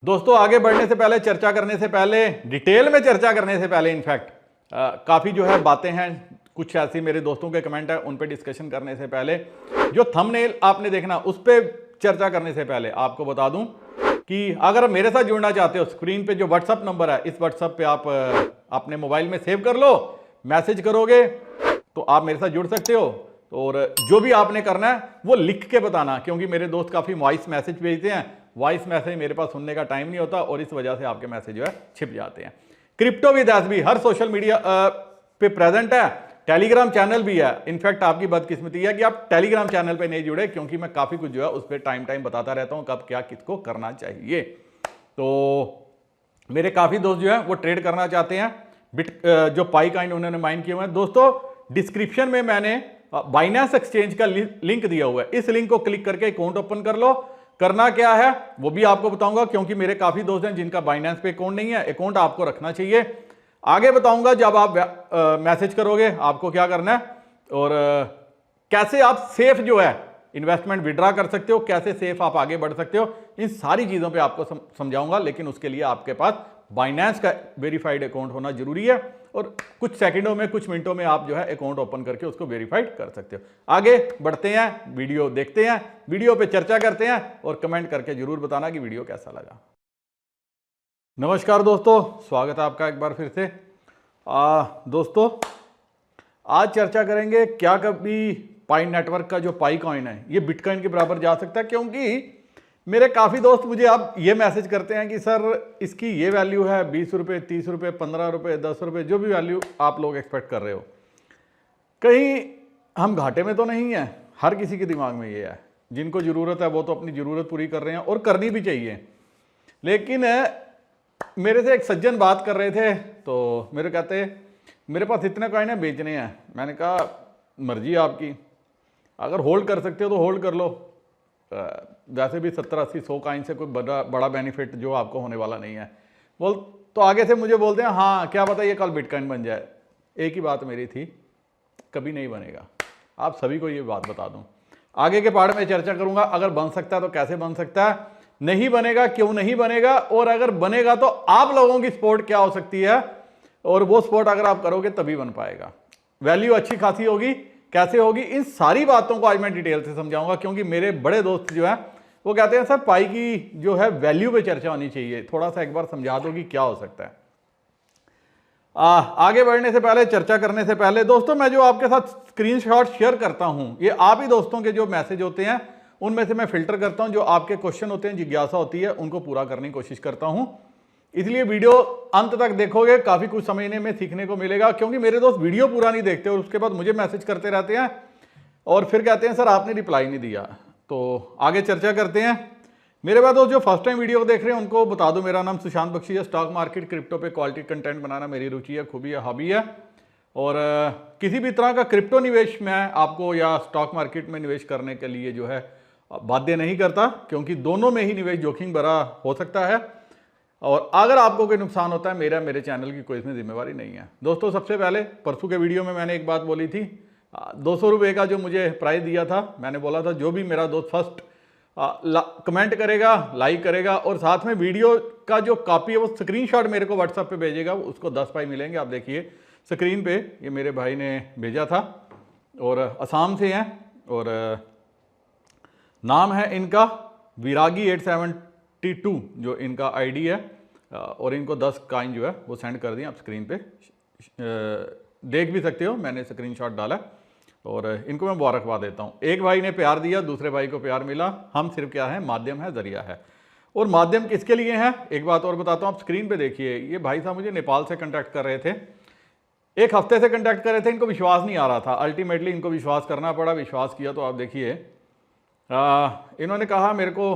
दोस्तों आगे बढ़ने से पहले, चर्चा करने से पहले, डिटेल में चर्चा करने से पहले, इनफैक्ट काफ़ी जो है बातें हैं, कुछ ऐसी मेरे दोस्तों के कमेंट है, उन पे डिस्कशन करने से पहले, जो थंबनेल आपने देखना उस पर चर्चा करने से पहले आपको बता दूं कि अगर मेरे साथ जुड़ना चाहते हो, स्क्रीन पे जो व्हाट्सअप नंबर है, इस व्हाट्सअप पे आप अपने मोबाइल में सेव कर लो, मैसेज करोगे तो आप मेरे साथ जुड़ सकते हो। और जो भी आपने करना है वो लिख के बताना, क्योंकि मेरे दोस्त काफ़ी वॉइस मैसेज भेजते हैं, वॉइस मैसेज मेरे पास सुनने का टाइम नहीं होता और इस वजह से आपके मैसेज जो है छिप जाते हैं। Crypto with SB her social media पे प्रेजेंट है, टेलीग्राम चैनल भी है। इनफैक्ट आपकी बदकिस्मती है कि आप टेलीग्राम चैनल पे नहीं जुड़े, क्योंकि मैं काफ़ी कुछ जो है उस पर टाइम बताता रहता हूँ, कब क्या किसको करना चाहिए। तो मेरे काफ़ी दोस्त जो है वो ट्रेड करना चाहते हैं, जो पाई काइन उन्होंने माइन किए हुए हैं। दोस्तों डिस्क्रिप्शन में मैंने बाइनेंस एक्सचेंज का लिंक दिया हुआ है, इस लिंक को क्लिक करके अकाउंट ओपन कर लो। करना क्या है वो भी आपको बताऊंगा, क्योंकि मेरे काफी दोस्त हैं जिनका बाइनेंस पे अकाउंट नहीं है। अकाउंट आपको रखना चाहिए, आगे बताऊंगा। जब आप मैसेज करोगे आपको क्या करना है और कैसे आप सेफ जो है इन्वेस्टमेंट विड्रा कर सकते हो, कैसे सेफ आप आगे बढ़ सकते हो, इन सारी चीजों पे आपको समझाऊंगा। लेकिन उसके लिए आपके पास बाइनेंस का वेरीफाइड अकाउंट होना जरूरी है, और कुछ सेकंडों में, कुछ मिनटों में आप जो है अकाउंट ओपन करके उसको वेरीफाइड कर सकते हो। आगे बढ़ते हैं, वीडियो देखते हैं, वीडियो पे चर्चा करते हैं, और कमेंट करके जरूर बताना कि वीडियो कैसा लगा। नमस्कार दोस्तों, स्वागत है आपका एक बार फिर से। दोस्तों आज चर्चा करेंगे क्या कभी पाई नेटवर्क का जो पाई कॉइन है ये बिटकॉइन के बराबर जा सकता है, क्योंकि मेरे काफ़ी दोस्त मुझे अब ये मैसेज करते हैं कि सर इसकी ये वैल्यू है 20 रुपये, 30 रुपये, 15 रुपये, 10 रुपये, जो भी वैल्यू आप लोग एक्सपेक्ट कर रहे हो, कहीं हम घाटे में तो नहीं है। हर किसी के दिमाग में ये है, जिनको ज़रूरत है वो तो अपनी ज़रूरत पूरी कर रहे हैं और करनी भी चाहिए। लेकिन मेरे से एक सज्जन बात कर रहे थे, तो मेरे कहते मेरे पास इतने कॉइन है बेचने हैं। मैंने कहा मर्जी आपकी, अगर होल्ड कर सकते हो तो होल्ड कर लो। वैसे भी 70, 80, 100 कॉइन से कोई बड़ा बेनिफिट जो आपको होने वाला नहीं है। बोल तो आगे से मुझे बोलते हैं हाँ क्या पता ये कल बिटकॉइन बन जाए। एक ही बात मेरी थी, कभी नहीं बनेगा। आप सभी को ये बात बता दूं, आगे के पार्ट में चर्चा करूंगा। अगर बन सकता है तो कैसे बन सकता है, नहीं बनेगा क्यों नहीं बनेगा, और अगर बनेगा तो आप लोगों की सपोर्ट क्या हो सकती है, और वो सपोर्ट अगर आप करोगे तभी बन पाएगा। वैल्यू अच्छी खासी होगी, कैसे होगी, इन सारी बातों को आज मैं डिटेल से समझाऊंगा। क्योंकि मेरे बड़े दोस्त जो हैं वो कहते हैं सर पाई की जो है वैल्यू पे चर्चा होनी चाहिए, थोड़ा सा एक बार समझा दो कि क्या हो सकता है। आगे बढ़ने से पहले, चर्चा करने से पहले दोस्तों, मैं जो आपके साथ स्क्रीनशॉट शेयर करता हूं ये आप ही दोस्तों के जो मैसेज होते हैं उनमें से मैं फिल्टर करता हूं। जो आपके क्वेश्चन होते हैं, जिज्ञासा होती है, उनको पूरा करने की कोशिश करता हूं। इसलिए वीडियो अंत तक देखोगे, काफी कुछ समझने में, सीखने को मिलेगा। क्योंकि मेरे दोस्त वीडियो पूरा नहीं देखते और उसके बाद मुझे मैसेज करते रहते हैं और फिर कहते हैं सर आपने रिप्लाई नहीं दिया। तो आगे चर्चा करते हैं। मेरे बाद जो फर्स्ट टाइम वीडियो देख रहे हैं उनको बता दूं, मेरा नाम सुशांत बख्शी है। स्टॉक मार्केट, क्रिप्टो पे क्वालिटी कंटेंट बनाना मेरी रुचि है, खूबी है, हॉबी है। और किसी भी तरह का क्रिप्टो निवेश मैं आपको या स्टॉक मार्केट में निवेश करने के लिए जो है बाध्य नहीं करता, क्योंकि दोनों में ही निवेश जोखिम भरा हो सकता है। और अगर आपको कोई नुकसान होता है, मेरे चैनल की कोई इसमें जिम्मेवारी नहीं है। दोस्तों सबसे पहले परसों के वीडियो में मैंने एक बात बोली थी, 200 रुपये का जो मुझे प्राइस दिया था, मैंने बोला था जो भी मेरा दोस्त फर्स्ट कमेंट करेगा, लाइक करेगा और साथ में वीडियो का जो कॉपी है वो स्क्रीनशॉट मेरे को व्हाट्सएप पे भेजेगा, उसको 10 पाई मिलेंगे। आप देखिए स्क्रीन पे, ये मेरे भाई ने भेजा था और असम से हैं, और नाम है इनका विरागी 872 जो इनका आईडी है, और इनको 10 कॉइन जो है वो सेंड कर दिए। आप स्क्रीन पे देख भी सकते हो, मैंने स्क्रीनशॉट डाला। और इनको मैं मुबारकबाद देता हूँ। एक भाई ने प्यार दिया, दूसरे भाई को प्यार मिला। हम सिर्फ क्या है, माध्यम है, जरिया है। और माध्यम किसके लिए है, एक बात और बताता हूँ। आप स्क्रीन पे देखिए, ये भाई साहब मुझे नेपाल से कांटेक्ट कर रहे थे, एक हफ्ते से कांटेक्ट कर रहे थे। इनको विश्वास नहीं आ रहा था, अल्टीमेटली इनको विश्वास करना पड़ा। विश्वास किया तो आप देखिए, इन्होंने कहा मेरे को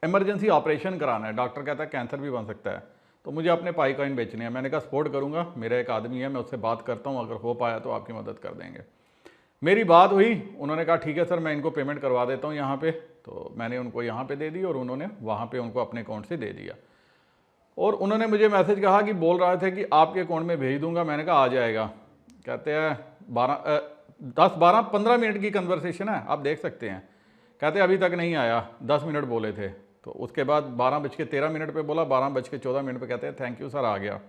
इमरजेंसी ऑपरेशन कराना है, डॉक्टर कहता है कैंसर भी बन सकता है, तो मुझे अपने पाई कॉइन बेचने हैं। मैंने कहा सपोर्ट करूंगा, मेरा एक आदमी है, मैं उससे बात करता हूं, अगर हो पाया तो आपकी मदद कर देंगे। मेरी बात हुई, उन्होंने कहा ठीक है सर मैं इनको पेमेंट करवा देता हूं यहाँ पे। तो मैंने उनको यहाँ पे दे दी और उन्होंने वहाँ पे उनको अपने अकाउंट से दे दिया। और उन्होंने मुझे मैसेज कहा कि बोल रहे थे कि आपके अकाउंट में भेज दूंगा। मैंने कहा आ जाएगा। कहते हैं 10-12-15 मिनट की कन्वर्सेशन है, आप देख सकते हैं। कहते अभी तक नहीं आया, 10 मिनट बोले थे। तो उसके बाद 12:13 पे बोला, 12:14 पे कहते हैं थैंक यू सर आ गया।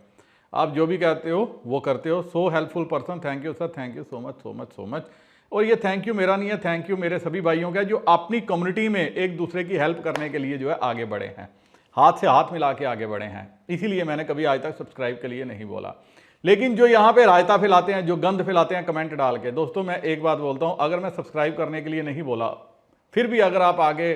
आप जो भी कहते हो वो करते हो, so helpful person, thank you sir, thank you so much so much so much. और ये थैंक यू मेरा नहीं है, थैंक यू मेरे सभी भाइयों का जो अपनी कम्युनिटी में एक दूसरे की हेल्प करने के लिए जो है आगे बढ़े हैं, हाथ से हाथ मिला के आगे बढ़े हैं। इसीलिए मैंने कभी आज तक सब्सक्राइब के लिए नहीं बोला। लेकिन जो यहाँ पे रायता फैलाते हैं, जो गंद फैलाते हैं कमेंट डाल के, दोस्तों मैं एक बात बोलता हूँ, अगर मैं सब्सक्राइब करने के लिए नहीं बोला, फिर भी अगर आप आगे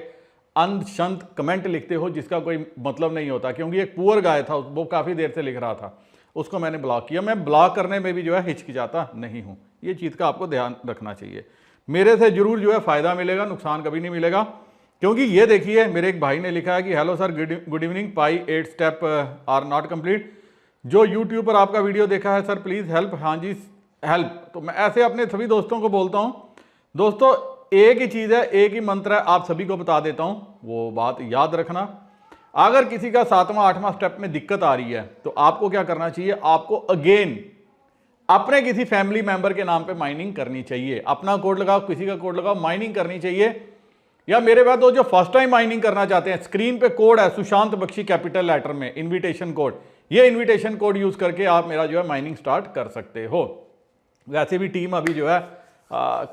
अंध शंत कमेंट लिखते हो जिसका कोई मतलब नहीं होता, क्योंकि एक पुअर गाय था वो काफ़ी देर से लिख रहा था, उसको मैंने ब्लॉक किया। मैं ब्लॉक करने में भी जो है हिचकिचाता नहीं हूँ, ये चीज़ का आपको ध्यान रखना चाहिए। मेरे से जरूर जो है फ़ायदा मिलेगा, नुकसान कभी नहीं मिलेगा। क्योंकि ये देखिए मेरे एक भाई ने लिखा है कि hello sir good evening, pi 8 step are not complete. जो यूट्यूब पर आपका वीडियो देखा है सर प्लीज़ हेल्प। हाँ जी हेल्प। तो मैं ऐसे अपने सभी दोस्तों को बोलता हूँ, दोस्तों एक ही चीज़ है, एक ही मंत्र है, आप सभी को बता देता हूँ, वो बात याद रखना। अगर किसी का 7वां 8वां स्टेप में दिक्कत आ रही है तो आपको क्या करना चाहिए, आपको अगेन अपने किसी फैमिली मेंबर के नाम पे माइनिंग करनी चाहिए। अपना कोड लगाओ, किसी का कोड लगाओ, माइनिंग करनी चाहिए। या मेरे बाद जो फर्स्ट टाइम माइनिंग करना चाहते हैं, स्क्रीन पे कोड है सुशांत बख्शी कैपिटल लेटर में, इन्विटेशन कोड, ये इन्विटेशन कोड यूज करके आप मेरा जो है माइनिंग स्टार्ट कर सकते हो। वैसे भी टीम अभी जो है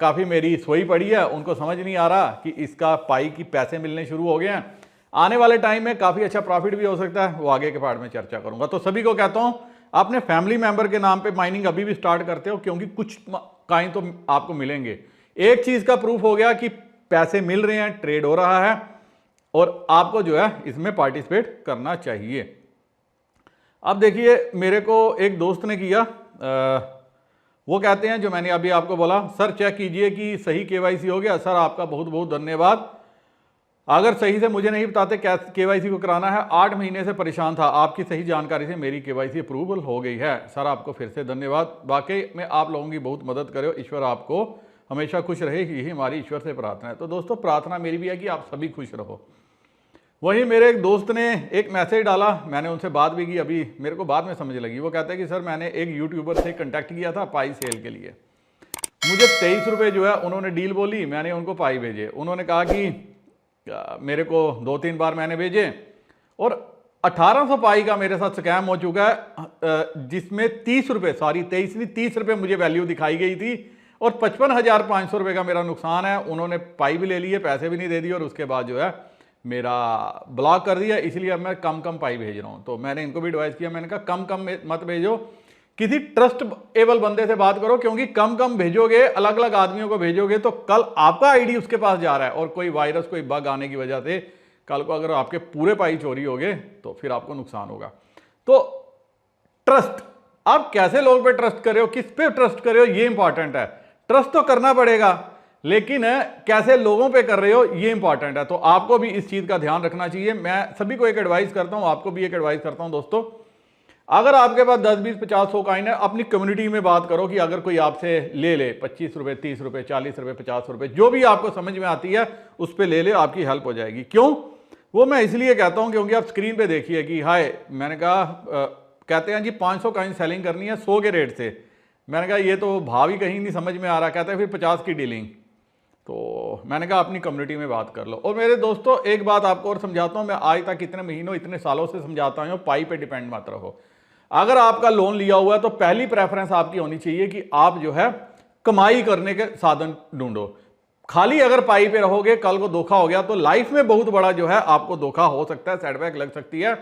काफ़ी मेरी सोई पड़ी है, उनको समझ नहीं आ रहा कि इसका पाई की पैसे मिलने शुरू हो गए हैं। आने वाले टाइम में काफ़ी अच्छा प्रॉफिट भी हो सकता है, वो आगे के पार्ट में चर्चा करूंगा। तो सभी को कहता हूं अपने फैमिली मेंबर के नाम पे माइनिंग अभी भी स्टार्ट करते हो, क्योंकि कुछ काइन तो आपको मिलेंगे। एक चीज़ का प्रूफ हो गया कि पैसे मिल रहे हैं, ट्रेड हो रहा है, और आपको जो है इसमें पार्टिसिपेट करना चाहिए। अब देखिए मेरे को एक दोस्त ने किया, वो कहते हैं जो मैंने अभी आपको बोला, सर चेक कीजिए कि सही केवाईसी हो गया। सर आपका बहुत बहुत धन्यवाद। अगर सही से मुझे नहीं बताते केवाईसी को कराना है, 8 महीने से परेशान था, आपकी सही जानकारी से मेरी केवाईसी अप्रूवल हो गई है। सर आपको फिर से धन्यवाद, वाकई में आप लोगों की बहुत मदद करे, ईश्वर आपको हमेशा खुश रहे, यही हमारी ईश्वर से प्रार्थना है। तो दोस्तों प्रार्थना मेरी भी है कि आप सभी खुश रहो। वहीं मेरे एक दोस्त ने एक मैसेज डाला, मैंने उनसे बात भी की, अभी मेरे को बाद में समझ लगी। वो कहते हैं कि सर मैंने एक यूट्यूबर से कांटेक्ट किया था पाई सेल के लिए, मुझे 23 रुपये जो है उन्होंने डील बोली, मैंने उनको पाई भेजे। उन्होंने कहा कि मेरे को 2-3 बार मैंने भेजे और 1800 पाई का मेरे साथ स्कैम हो चुका है, जिसमें 30 रुपये, सॉरी 23 नहीं 30 रुपये मुझे वैल्यू दिखाई गई थी और 55,500 रुपये का मेरा नुकसान है। उन्होंने पाई भी ले लिए, पैसे भी नहीं दे दिए और उसके बाद जो है मेरा ब्लॉक कर दिया। इसलिए अब मैं कम कम पाई भेज रहा हूँ। तो मैंने इनको भी एडवाइस किया, मैंने कहा कम कम मत भेजो, किसी ट्रस्टेबल बंदे से बात करो, क्योंकि कम कम भेजोगे, अलग अलग आदमियों को भेजोगे तो कल आपका आईडी उसके पास जा रहा है और कोई वायरस कोई बग आने की वजह से कल को अगर आपके पूरे पाई चोरी हो गए तो फिर आपको नुकसान होगा। तो ट्रस्ट, आप कैसे लोगों पे ट्रस्ट कर रहे हो, किस पे ट्रस्ट कर रहे हो, ये इंपॉर्टेंट है। ट्रस्ट तो करना पड़ेगा, लेकिन कैसे लोगों पे कर रहे हो ये इंपॉर्टेंट है। तो आपको भी इस चीज का ध्यान रखना चाहिए। मैं सभी को एक एडवाइस करता हूं, आपको भी एक एडवाइस करता हूं दोस्तों, अगर आपके पास 10, 20, 50, 100 कॉइन है, अपनी कम्युनिटी में बात करो कि अगर कोई आपसे ले 25 रुपए, 30 रुपए, 40 रुपए, 50 रुपए, जो भी आपको समझ में आती है उस पर ले आपकी हेल्प हो जाएगी। क्यों, वो मैं इसलिए कहता हूं क्योंकि आप स्क्रीन पे देखिए कि हाय, मैंने कहा कहते हैं जी 500 कॉइन सेलिंग करनी है 100 के रेट से। मैंने कहा ये तो भाव ही कहीं नहीं समझ में आ रहा, कहते हैं फिर 50 की डीलिंग। तो मैंने कहा अपनी कम्युनिटी में बात कर लो। और मेरे दोस्तों एक बात आपको और समझाता हूं, मैं आज तक इतने महीनों इतने सालों से समझाता हूं, पाई पे डिपेंड मत रहो। अगर आपका लोन लिया हुआ है तो पहली प्रेफरेंस आपकी होनी चाहिए कि आप जो है कमाई करने के साधन ढूंढो। खाली अगर पाई पे रहोगे, कल को धोखा हो गया तो लाइफ में बहुत बड़ा जो है आपको धोखा हो सकता है, सेटबैक लग सकती है,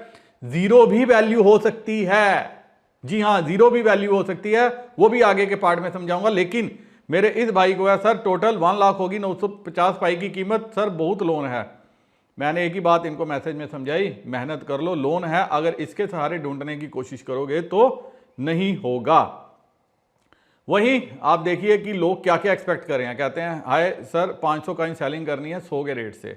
जीरो भी वैल्यू हो सकती है। जी हाँ, जीरो भी वैल्यू हो सकती है, वो भी आगे के पार्ट में समझाऊंगा। लेकिन मेरे इस भाई को है सर टोटल 1 लाख होगी 950 पाई की कीमत, सर बहुत लोन है। मैंने एक ही बात इनको मैसेज में समझाई, मेहनत कर लो, लोन है, अगर इसके सहारे ढूंढने की कोशिश करोगे तो नहीं होगा। वहीं आप देखिए कि लोग क्या क्या एक्सपेक्ट कर रहे हैं, कहते हैं हाय सर 500 कॉइन सेलिंग करनी है 100 के रेट से,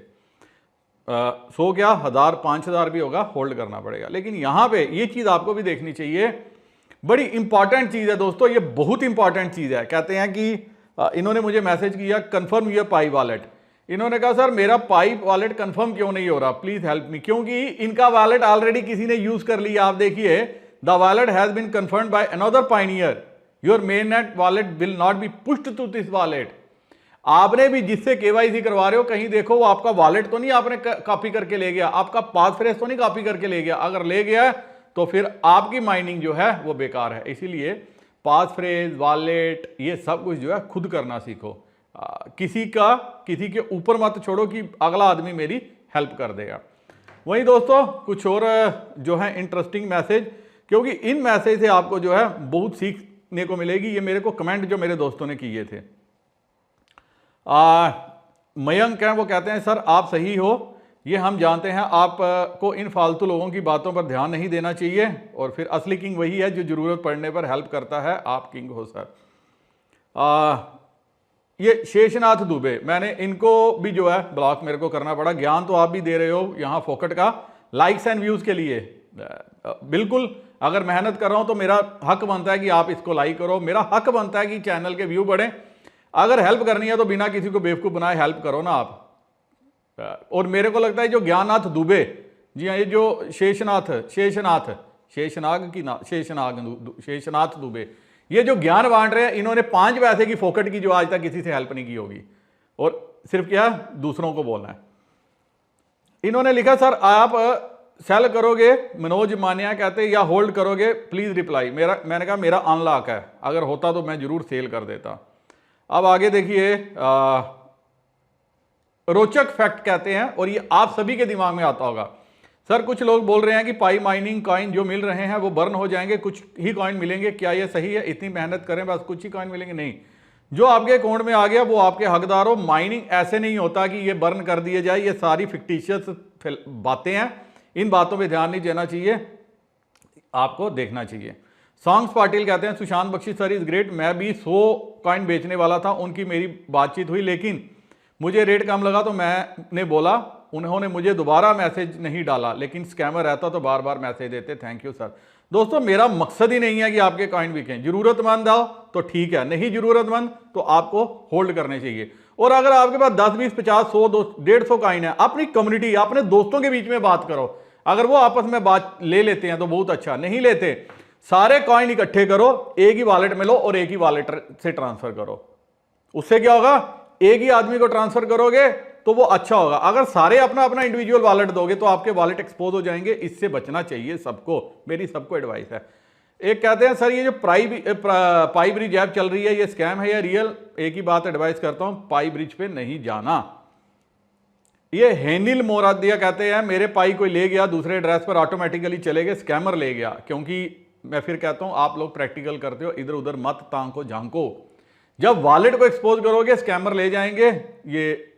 100 क्या 1000 5000 भी होगा, होल्ड करना पड़ेगा। लेकिन यहां पे ये चीज आपको भी देखनी चाहिए, बड़ी इंपॉर्टेंट चीज है दोस्तों, ये बहुत इंपॉर्टेंट चीज है। कहते हैं कि इन्होंने मुझे मैसेज किया कंफर्म योर पाई वॉलेट। इन्होंने कहा सर मेरा पाई वॉलेट कंफर्म क्यों नहीं हो रहा, प्लीज हेल्प मी। क्योंकि इनका वॉलेट ऑलरेडी किसी ने यूज कर लिया। आप देखिए the wallet has been confirmed by another pioneer, your main net wallet will not be pushed to this wallet. आपने भी जिससे केवाईसी करवा रहे हो कहीं देखो वो आपका वॉलेट तो नहीं आपने कॉपी करके ले गया, आपका पास फ्रेज तो नहीं कॉपी करके ले गया। अगर ले गया तो फिर आपकी माइनिंग जो है वो बेकार है। इसीलिए पास फ्रेज, वॉलेट, ये सब कुछ जो है खुद करना सीखो। किसी के ऊपर मत छोड़ो कि अगला आदमी मेरी हेल्प कर देगा। वहीं दोस्तों कुछ और जो है इंटरेस्टिंग मैसेज, क्योंकि इन मैसेज से आपको जो है बहुत सीखने को मिलेगी। ये मेरे को कमेंट जो मेरे दोस्तों ने किए थे, मयंक हैं, वो कहते हैं सर आप सही हो, ये हम जानते हैं, आपको इन फालतू लोगों की बातों पर ध्यान नहीं देना चाहिए, और फिर असली किंग वही है जो ज़रूरत पड़ने पर हेल्प करता है, आप किंग हो सर। ये शेषनाथ दुबे, मैंने इनको भी जो है ब्लॉक मेरे को करना पड़ा। ज्ञान तो आप भी दे रहे हो यहाँ फोकट का, लाइक्स एंड व्यूज़ के लिए। बिल्कुल, अगर मेहनत कर रहा हूँ तो मेरा हक बनता है कि आप इसको लाइक करो, मेरा हक बनता है कि चैनल के व्यू बढ़े। अगर हेल्प करनी है तो बिना किसी को बेवकूफ़ बनाए हेल्प करो ना आप। और मेरे को लगता है जो ज्ञाननाथ दुबे जी हाँ, ये जो शेषनाथ दुबे, ये जो ज्ञान बांट रहे हैं, इन्होंने 5 पैसे की फोकट की जो आज तक किसी से हेल्प नहीं की होगी, और सिर्फ क्या दूसरों को बोलना है। इन्होंने लिखा सर आप सेल करोगे, मनोज मानिया कहते, या होल्ड करोगे, प्लीज रिप्लाई। मैंने कहा मेरा अनलॉक है, अगर होता तो मैं जरूर सेल कर देता। अब आगे देखिए, रोचक फैक्ट कहते हैं, और ये आप सभी के दिमाग में आता होगा। सर कुछ लोग बोल रहे हैं कि पाई माइनिंग कॉइन जो मिल रहे हैं वो बर्न हो जाएंगे, कुछ ही कॉइन मिलेंगे, क्या ये सही है? इतनी मेहनत करें बस कुछ ही कॉइन मिलेंगे? नहीं, जो आपके अकाउंट में आ गया वो आपके हकदार हो। माइनिंग ऐसे नहीं होता कि ये बर्न कर दिए जाए, ये सारी फिक्टिशियस बातें हैं, इन बातों पे ध्यान नहीं देना चाहिए, आपको देखना चाहिए। सॉन्ग्स पाटिल कहते हैं Sushant Bakshi sir is great, मैं भी 100 कॉइन बेचने वाला था, उनकी मेरी बातचीत हुई लेकिन मुझे रेट कम लगा तो मैंने बोला, उन्होंने मुझे दोबारा मैसेज नहीं डाला, लेकिन स्कैमर रहता तो बार बार मैसेज देते। Thank you sir. दोस्तों मेरा मकसद ही नहीं है कि आपके कॉइन बिकें, जरूरतमंद आओ तो ठीक है, नहीं जरूरतमंद तो आपको होल्ड करने चाहिए। और अगर आपके पास 10, 20, 50, 100, 150 कॉइन है, अपनी कम्युनिटी, अपने दोस्तों के बीच में बात करो। अगर वो आपस में बात ले लेते हैं तो बहुत अच्छा, नहीं लेते सारे कॉइन इकट्ठे करो, एक ही वॉलेट में लो और एक ही वॉलेट से ट्रांसफर करो। उससे क्या होगा, एक ही आदमी को ट्रांसफर करोगे तो वो अच्छा होगा। अगर सारे अपना अपना इंडिविजुअल वॉलेट दोगे तो आपके वॉलेट एक्सपोज हो जाएंगे, इससे बचना चाहिए सबको, मेरी सबको एडवाइस है। एक कहते हैं सर ये जो पाई ब्रिज ऐप चल रही है ये स्कैम है या रियल? एक ही बात एडवाइस करता हूं, पाई ब्रिज पे नहीं जाना। ये हेनिल मोरादिया कहते हैं मेरे पाई कोई ले गया दूसरे एड्रेस पर ऑटोमेटिकली चले गए, स्कैमर ले गया। क्योंकि मैं फिर कहता हूं आप लोग प्रैक्टिकल करते हो, इधर उधर मत तांको झांको, जब वॉलेट को एक्सपोज करोगे स्कैमर ले जाएंगे, ये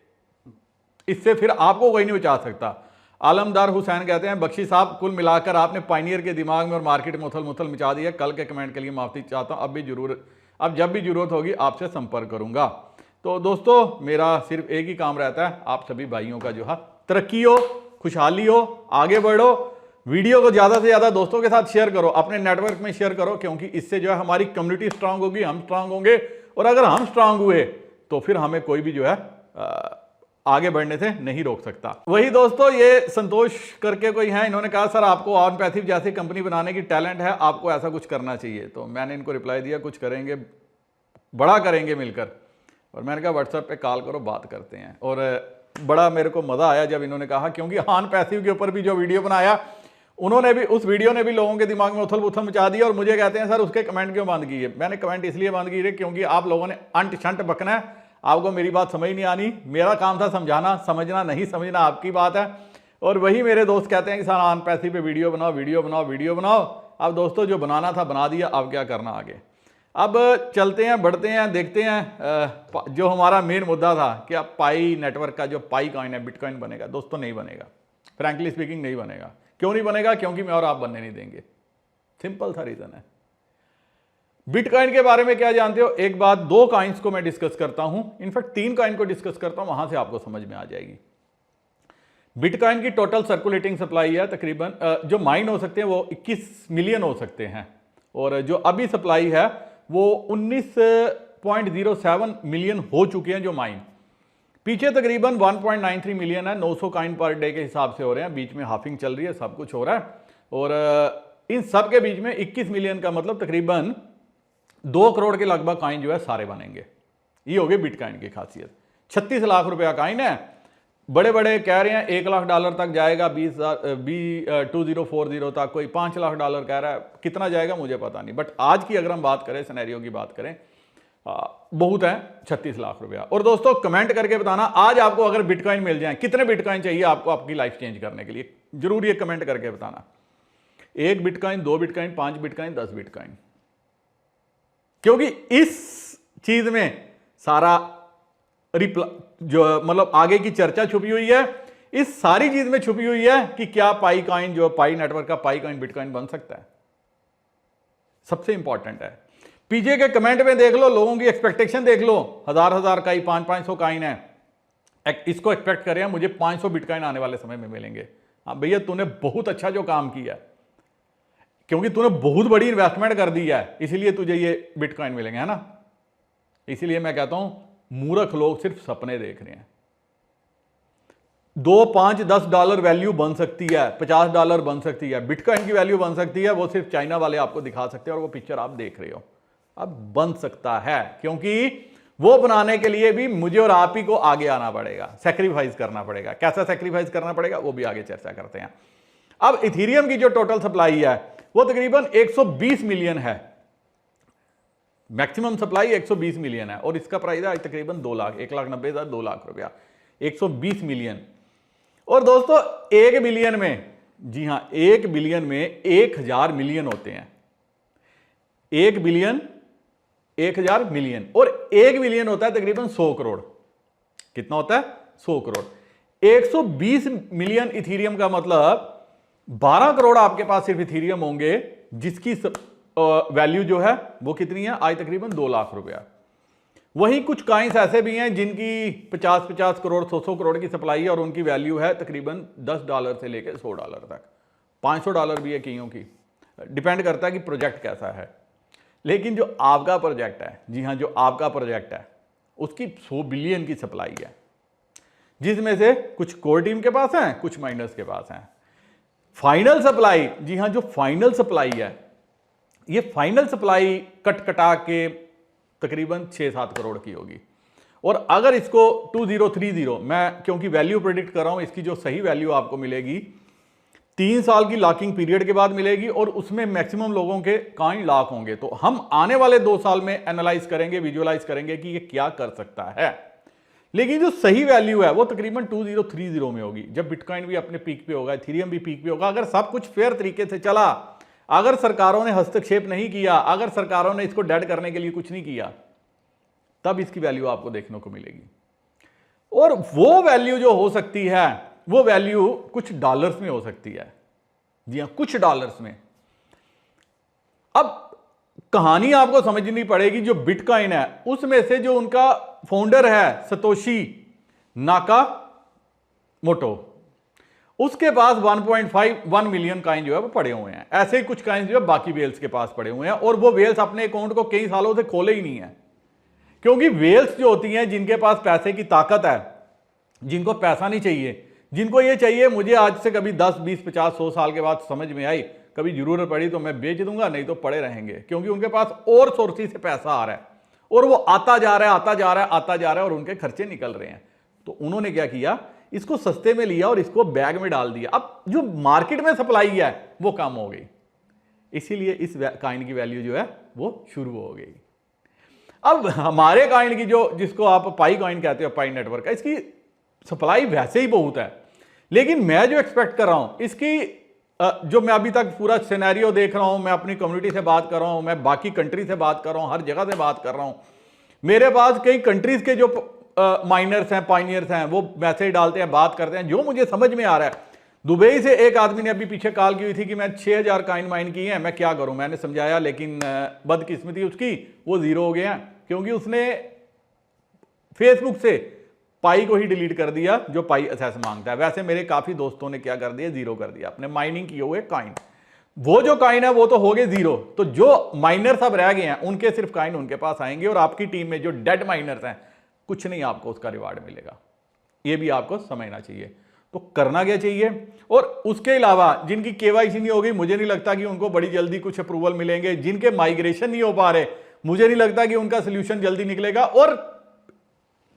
इससे फिर आपको कोई नहीं बचा सकता। आलमदार हुसैन कहते हैं बख्शी साहब कुल मिलाकर आपने पाइनियर के दिमाग में और मार्केट में उथल मुथल मचा दिया, कल के कमेंट के लिए माफी चाहता हूं, अब जब भी जरूरत होगी आपसे संपर्क करूंगा। तो दोस्तों मेरा सिर्फ एक ही काम रहता है, आप सभी भाइयों का जो है तरक्की हो, खुशहाली हो, आगे बढ़ो। वीडियो को ज़्यादा से ज़्यादा दोस्तों के साथ शेयर करो, अपने नेटवर्क में शेयर करो, क्योंकि इससे जो है हमारी कम्युनिटी स्ट्रांग होगी, हम स्ट्रांग होंगे, और अगर हम स्ट्रांग हुए तो फिर हमें कोई भी जो है आगे बढ़ने से नहीं रोक सकता। वही दोस्तों ये संतोष करके कोई है, इन्होंने कहा सर आपको ऑन पैसिव जैसी कंपनी बनाने की टैलेंट है, आपको ऐसा कुछ करना चाहिए। तो मैंने इनको रिप्लाई दिया कुछ करेंगे, बड़ा करेंगे मिलकर। और मैंने कहा व्हाट्सएप पे कॉल करो, बात करते हैं। और बड़ा मेरे को मज़ा आया जब इन्होंने कहा, क्योंकि ऑन पैसिव के ऊपर भी जो वीडियो बनाया उन्होंने भी, उस वीडियो ने भी लोगों के दिमाग में उथल पुथल मचा दिया। और मुझे कहते हैं सर उसके कमेंट क्यों बंद किए? मैंने कमेंट इसलिए बंद किए क्योंकि आप लोगों ने अंट शंट बकना है, आपको मेरी बात समझ नहीं आनी। मेरा काम था समझाना, समझना नहीं समझना आपकी बात है। और वही मेरे दोस्त कहते हैं कि सर ऑन पैसिव पे वीडियो बनाओ, वीडियो बनाओ, वीडियो बनाओ। अब दोस्तों जो बनाना था बना दिया, अब क्या करना आगे? अब चलते हैं, बढ़ते हैं, देखते हैं जो हमारा मेन मुद्दा था कि अब पाई नेटवर्क का जो पाई कॉइन है, बिटकॉइन बनेगा। दोस्तों नहीं बनेगा, फ्रैंकली स्पीकिंग नहीं बनेगा। क्यों नहीं बनेगा? क्योंकि मैं और आप बनने नहीं देंगे, सिंपल सा रीजन है। बिटकॉइन के बारे में क्या जानते हो? एक बात, 2 कॉइन्स को मैं डिस्कस करता हूं, इनफैक्ट 3 कॉइन को डिस्कस करता हूं, वहां से आपको समझ में आ जाएगी। बिटकॉइन की टोटल सर्कुलेटिंग सप्लाई है तकरीबन, जो माइन हो सकते हैं वो 21 मिलियन हो सकते हैं, और जो अभी सप्लाई है वो 19.07 मिलियन हो चुके हैं जो माइन। पीछे तकरीबन 1.93 मिलियन है, 900 कॉइन पर डे के हिसाब से हो रहे हैं, बीच में हाफिंग चल रही है, सब कुछ हो रहा है। और इन सब के बीच में 21 मिलियन का मतलब तकरीबन 2 करोड़ के लगभग कॉइन जो है सारे बनेंगे। ये हो गई बिटकॉइन की खासियत। 36 लाख रुपया कॉइन है, बड़े बड़े कह रहे हैं $1 लाख तक जाएगा, 2040 तक, कोई $5 लाख कह रहा है, कितना जाएगा मुझे पता नहीं, बट आज की अगर हम बात करें, सिनेरियो की बात करें, बहुत है 36 लाख रुपया। और दोस्तों कमेंट करके बताना आज आपको अगर बिटकॉइन मिल जाए, कितने बिटकॉइन चाहिए आपको आपकी लाइफ चेंज करने के लिए, जरूर ये कमेंट करके बताना। 1 बिटकॉइन, 2 बिटकॉइन, 5 बिटकॉइन, 10 बिटकॉइन, क्योंकि इस चीज में सारा जो मतलब आगे की चर्चा छुपी हुई है, इस सारी चीज में छुपी हुई है कि क्या पाई कॉइन, जो पाई नेटवर्क का पाई कॉइन बिटकॉइन बन सकता है, सबसे इंपॉर्टेंट है। पीछे के कमेंट में देख लो, लोगों की एक्सपेक्टेशन देख लो, 1000 का ही 500 कॉइन है, इसको एक्सपेक्ट करें मुझे 500 बिटकॉइन आने वाले समय में मिलेंगे। हाँ भैया, तूने बहुत अच्छा जो काम किया, क्योंकि तूने बहुत बड़ी इन्वेस्टमेंट कर दी है, इसीलिए तुझे ये बिटकॉइन मिलेंगे, है ना। इसीलिए मैं कहता हूं मूर्ख लोग सिर्फ सपने देख रहे हैं। 2, 5, $10 वैल्यू बन सकती है, $50 बन सकती है, बिटकॉइन की वैल्यू बन सकती है, वो सिर्फ चाइना वाले आपको दिखा सकते हैं, और वो पिक्चर आप देख रहे हो। अब बन सकता है, क्योंकि वो बनाने के लिए भी मुझे और आप ही को आगे आना पड़ेगा, सैक्रिफाइस करना पड़ेगा। कैसा सैक्रिफाइस करना पड़ेगा वो भी आगे चर्चा करते हैं। अब इथेरियम की जो टोटल सप्लाई है वो तकरीबन 120 मिलियन है, मैक्सिमम सप्लाई 120 मिलियन है, और इसका प्राइस है तकरीबन 2 लाख, 1,90,000, 2 लाख रुपया, 120 मिलियन। और दोस्तों 1 बिलियन में, जी हां 1 बिलियन में 1000 मिलियन होते हैं। 1 बिलियन 1000 मिलियन, और 1 बिलियन होता है तकरीबन 100 करोड़। कितना होता है? 100 करोड़। 120 मिलियन इथेरियम का मतलब 12 करोड़ आपके पास सिर्फ इथेरियम होंगे, जिसकी वैल्यू जो है वो कितनी है आज तकरीबन 2 लाख रुपया। वहीं कुछ कॉइन्स ऐसे भी हैं जिनकी 50-50 करोड़ 100 करोड़ की सप्लाई है, और उनकी वैल्यू है तकरीबन $10 से लेकर $100 तक, $500 भी है कईयों की, डिपेंड करता है कि प्रोजेक्ट कैसा है। लेकिन जो आपका प्रोजेक्ट है, जी हाँ जो आपका प्रोजेक्ट है, उसकी 100 बिलियन की सप्लाई है, जिसमें से कुछ कोर टीम के पास है, कुछ माइनर्स के पास है। फाइनल सप्लाई, जी हाँ जो फाइनल सप्लाई है, ये फाइनल सप्लाई कटा के तकरीबन 6-7 करोड़ की होगी। और अगर इसको 2030, मैं क्योंकि वैल्यू प्रेडिक्ट कर रहा हूं, इसकी जो सही वैल्यू आपको मिलेगी 3 साल की लॉकिंग पीरियड के बाद मिलेगी, और उसमें मैक्सिमम लोगों के कॉइन लॉक होंगे। तो हम आने वाले 2 साल में एनालाइज करेंगे, विजुअलाइज करेंगे कि ये क्या कर सकता है। लेकिन जो सही वैल्यू है वो तकरीबन 2030 में होगी, जब बिटकॉइन भी अपने पीक पे होगा, इथेरियम भी पीक पे होगा। अगर सब कुछ फेयर तरीके से चला, अगर सरकारों ने हस्तक्षेप नहीं किया, अगर सरकारों ने इसको डेड करने के लिए कुछ नहीं किया, तब इसकी वैल्यू आपको देखने को मिलेगी। और वो वैल्यू जो हो सकती है, वो वैल्यू कुछ डॉलर्स में हो सकती है, जी हां कुछ डॉलर्स में। अब कहानी आपको समझनी पड़ेगी, जो बिटकॉइन है उसमें से जो उनका फाउंडर है सतोशी नाकामोटो, उसके पास 1.1 मिलियन कॉइन जो है वो पड़े हुए हैं। ऐसे ही कुछ कॉइन जो है बाकी वेल्स के पास पड़े हुए हैं, और वो वेल्स अपने अकाउंट को कई सालों से खोले ही नहीं है, क्योंकि वेल्स जो होती हैं जिनके पास पैसे की ताकत है, जिनको पैसा नहीं चाहिए, जिनको ये चाहिए मुझे आज से कभी 10, 20, 50, 100 साल के बाद समझ में आई, कभी जरूरत पड़ी तो मैं बेच दूंगा, नहीं तो पड़े रहेंगे, क्योंकि उनके पास और सोर्सेज से पैसा आ रहा है, और वो आता जा रहा है, आता जा रहा है, आता जा रहा है, और उनके खर्चे निकल रहे हैं। तो उन्होंने क्या किया, इसको सस्ते में लिया और इसको बैग में डाल दिया। अब जो मार्केट में सप्लाई है वो कम हो गई, इसीलिए इस कॉइन की वैल्यू जो है वो शुरू हो गई। अब हमारे कॉइन की जो, जिसको आप पाई कॉइन कहते हो, पाई नेटवर्क का, इसकी सप्लाई वैसे ही बहुत है, लेकिन मैं जो एक्सपेक्ट कर रहा हूं, इसकी जो मैं अभी तक पूरा सिनेरियो देख रहा हूं, मैं अपनी कम्युनिटी से बात कर रहा हूं, मैं बाकी कंट्री से बात कर रहा हूं, हर जगह से बात कर रहा हूं, मेरे पास कई कंट्रीज के जो माइनर्स हैं, पाइनियर्स हैं, वो मैसेज डालते हैं, बात करते हैं, जो मुझे समझ में आ रहा है। दुबई से एक आदमी ने अभी पीछे कॉल की हुई थी कि मैं 6000 कॉइन माइन किए हैं, मैं क्या करूं। मैंने समझाया, लेकिन बदकिस्मती उसकी, वो जीरो हो गया, क्योंकि उसने फेसबुक से पाई को ही डिलीट कर दिया जो पाई असेस मांगता है। वैसे मेरे काफी दोस्तों ने क्या कर दिया, जीरो कर दिया अपने माइनिंग किए हुए कॉइन। वो जो कॉइन है वो तो हो गए जीरो, तो जो माइनर सब रह गए हैं उनके सिर्फ कॉइन उनके पास आएंगे, और आपकी टीम में जो डेड माइनर्स हैं कुछ नहीं आपको उसका रिवार्ड मिलेगा। ये भी आपको समझना चाहिए। तो करना क्या चाहिए, और उसके अलावा जिनकी केवाईसी नहीं होगी, मुझे नहीं लगता कि उनको बड़ी जल्दी कुछ अप्रूवल मिलेंगे। जिनके माइग्रेशन नहीं हो पा रहे, मुझे नहीं लगता कि उनका सोल्यूशन जल्दी निकलेगा। और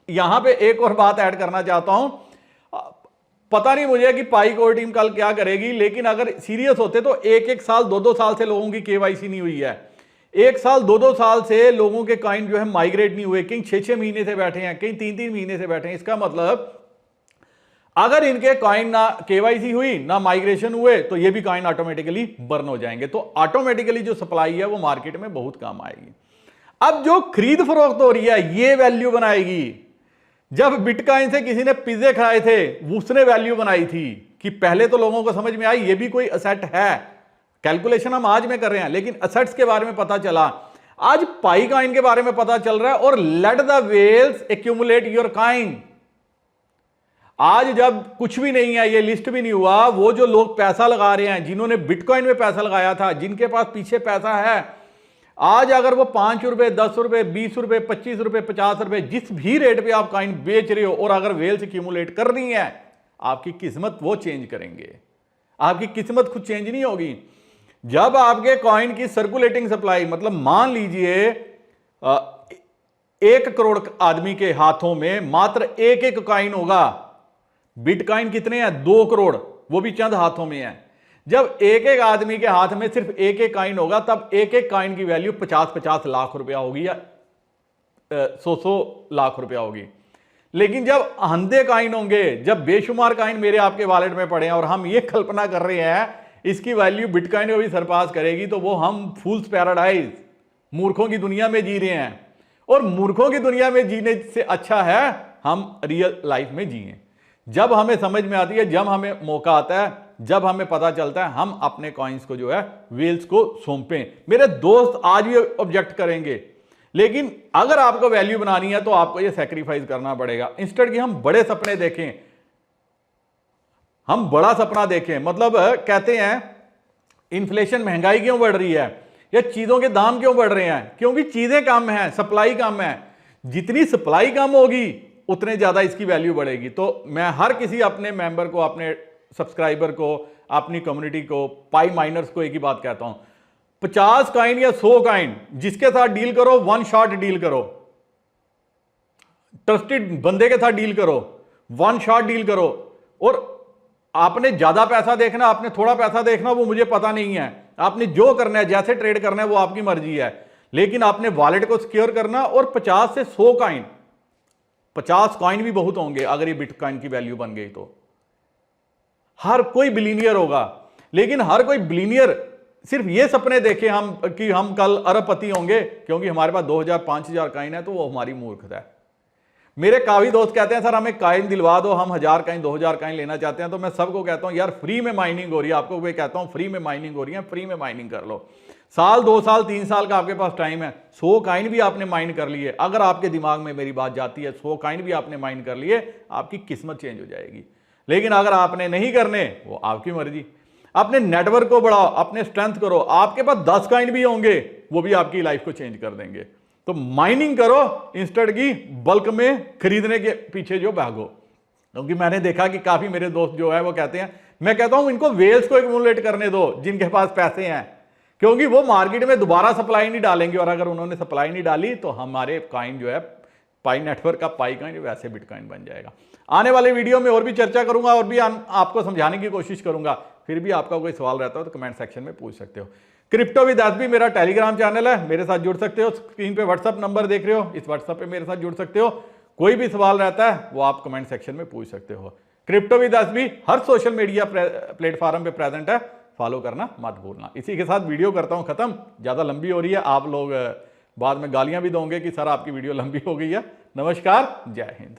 यहां पे एक और बात ऐड करना चाहता हूं, पता नहीं मुझे कि पाई कोर टीम कल क्या करेगी, लेकिन अगर सीरियस होते तो एक एक साल 2-2 साल से लोगों की केवाईसी नहीं हुई है। एक साल 2-2 साल से लोगों के कॉइन जो है माइग्रेट नहीं हुए, कहीं 6-6 महीने से बैठे हैं, कहीं 3-3 महीने से बैठे हैं। इसका मतलब अगर इनके कॉइन ना केवाईसी हुई ना माइग्रेशन हुए तो ये भी कॉइन ऑटोमेटिकली बर्न हो जाएंगे। तो ऑटोमेटिकली जो सप्लाई है वो मार्केट में बहुत कम आएगी। अब जो खरीद फरोख्त हो रही है ये वैल्यू बनाएगी। जब बिटकॉइन से किसी ने पिज्जे खाए थे उसने वैल्यू बनाई थी कि पहले तो लोगों को समझ में आई ये भी कोई असेट है। कैलकुलेशन हम आज में कर रहे हैं लेकिन असेट्स के बारे में पता चला। आज पाई कॉइन के बारे में पता चल रहा है और let the whales accumulate your coin. आज जब कुछ भी नहीं है, ये लिस्ट भी नहीं हुआ, वो जो लोग पैसा लगा रहे हैं, जिन्होंने बिटकॉइन में पैसा लगाया था, जिनके पास पीछे पैसा है, आज अगर वो 5 रुपए, 10 रुपए, 20 रुपए, 25 रुपए, 50 रुपए, जिस भी रेट पे आप कॉइन बेच रहे हो और अगर वेल्स एक्यूमुलेट कर रही है, आपकी किस्मत वो चेंज करेंगे। आपकी किस्मत खुद चेंज नहीं होगी। जब आपके कॉइन की सर्कुलेटिंग सप्लाई, मतलब मान लीजिए 1 करोड़ आदमी के हाथों में मात्र एक एक कॉइन होगा। बिटकॉइन कितने हैं? 2 करोड़, वो भी चंद हाथों में है। जब एक एक आदमी के हाथ में सिर्फ एक एक कॉइन होगा तब एक एक कॉइन की वैल्यू 50-50 लाख रुपया होगी या 100 लाख रुपया होगी। लेकिन जब अंधे कॉइन होंगे, जब बेशुमार कॉइन मेरे आपके वॉलेट में पड़े हैं और हम ये कल्पना कर रहे हैं इसकी वैल्यू बिटकॉइन को भी सरपास करेगी, तो वो हम फूल्स पैराडाइज, मूर्खों की दुनिया में जी रहे हैं। और मूर्खों की दुनिया में जीने से अच्छा है हम रियल लाइफ में जिए। जब हमें समझ में आती है, जब हमें मौका आता है, जब हमें पता चलता है, हम अपने कॉइन्स को जो है वेल्स को सौंपें। मेरे दोस्त आज भी ऑब्जेक्ट करेंगे, लेकिन अगर आपको वैल्यू बनानी है तो आपको ये सैक्रिफाइस करना पड़ेगा। इंस्टेड कि हम बड़े सपने देखें, हम बड़ा सपना देखें। मतलब कहते हैं इन्फ्लेशन, महंगाई क्यों बढ़ रही है या चीजों के दाम क्यों बढ़ रहे हैं? क्योंकि चीजें कम हैं, सप्लाई कम है। जितनी सप्लाई कम होगी उतने ज्यादा इसकी वैल्यू बढ़ेगी। तो मैं हर किसी अपने मेंबर को, अपने सब्सक्राइबर को, अपनी कम्युनिटी को, पाई माइनर्स को एक ही बात कहता हूं, 50 कॉइन या 100 कॉइन जिसके साथ डील करो, वन शॉट डील करो। ट्रस्टेड बंदे के साथ डील करो, वन शॉट डील करो। और आपने ज्यादा पैसा देखना, आपने थोड़ा पैसा देखना, वो मुझे पता नहीं है। आपने जो करना है, जैसे ट्रेड करना है, वो आपकी मर्जी है। लेकिन आपने वॉलेट को सिक्योर करना। और 50 से 100 कॉइन, 50 कॉइन भी बहुत होंगे अगर ये बिटकॉइन की वैल्यू बन गई तो। हर कोई बिलीनियर होगा, लेकिन हर कोई बिलीनियर सिर्फ ये सपने देखे हम कि हम कल अरबपति होंगे क्योंकि हमारे पास 2000-5000 कॉइन है, तो वो हमारी मूर्खता है। मेरे काफी दोस्त कहते हैं सर हमें कॉइन दिलवा दो, हम 1000 कॉइन 2000 कॉइन लेना चाहते हैं। तो मैं सबको कहता हूं यार फ्री में माइनिंग हो रही है, आपको मैं कहता हूं फ्री में माइनिंग हो रही है, फ्री में माइनिंग कर लो। साल 2 साल 3 साल का आपके पास टाइम है। 100 कॉइन भी आपने माइन कर लिए, अगर आपके दिमाग में मेरी बात जाती है, 100 कॉइन भी आपने माइन कर लिए, आपकी किस्मत चेंज हो जाएगी। लेकिन अगर आपने नहीं करने, वो आपकी मर्जी। अपने नेटवर्क को बढ़ाओ, अपने स्ट्रेंथ करो। आपके पास 10 कॉइन भी होंगे, वो भी आपकी लाइफ को चेंज कर देंगे। तो माइनिंग करो इंस्टेड की बल्क में खरीदने के पीछे जो भागो। क्योंकि मैंने देखा कि काफी मेरे दोस्त जो है वो कहते हैं, मैं कहता हूं इनको वेल्स को एक्यूमुलेट करने दो जिनके पास पैसे हैं, क्योंकि वो मार्केट में दोबारा सप्लाई नहीं डालेंगे। और अगर उन्होंने सप्लाई नहीं डाली तो हमारे कॉइन जो है पाई नेटवर्क का पाई कॉइन वैसे बिटकॉइन बन जाएगा। आने वाले वीडियो में और भी चर्चा करूंगा और भी आपको समझाने की कोशिश करूंगा। फिर भी आपका कोई सवाल रहता हो तो कमेंट सेक्शन में पूछ सकते हो। क्रिप्टो विद एसबी मेरा टेलीग्राम चैनल है, मेरे साथ जुड़ सकते हो। स्क्रीन पे व्हाट्सअप नंबर देख रहे हो, इस व्हाट्सएप पे मेरे साथ जुड़ सकते हो। कोई भी सवाल रहता है वो आप कमेंट सेक्शन में पूछ सकते हो। Crypto with SB her social media platform पे प्रेजेंट है, फॉलो करना मत भूलना। इसी के साथ वीडियो करता हूं खत्म, ज्यादा लंबी हो रही है, आप लोग बाद में गालियां भी दोगे कि सर आपकी वीडियो लंबी हो गई है। नमस्कार, जय हिंद।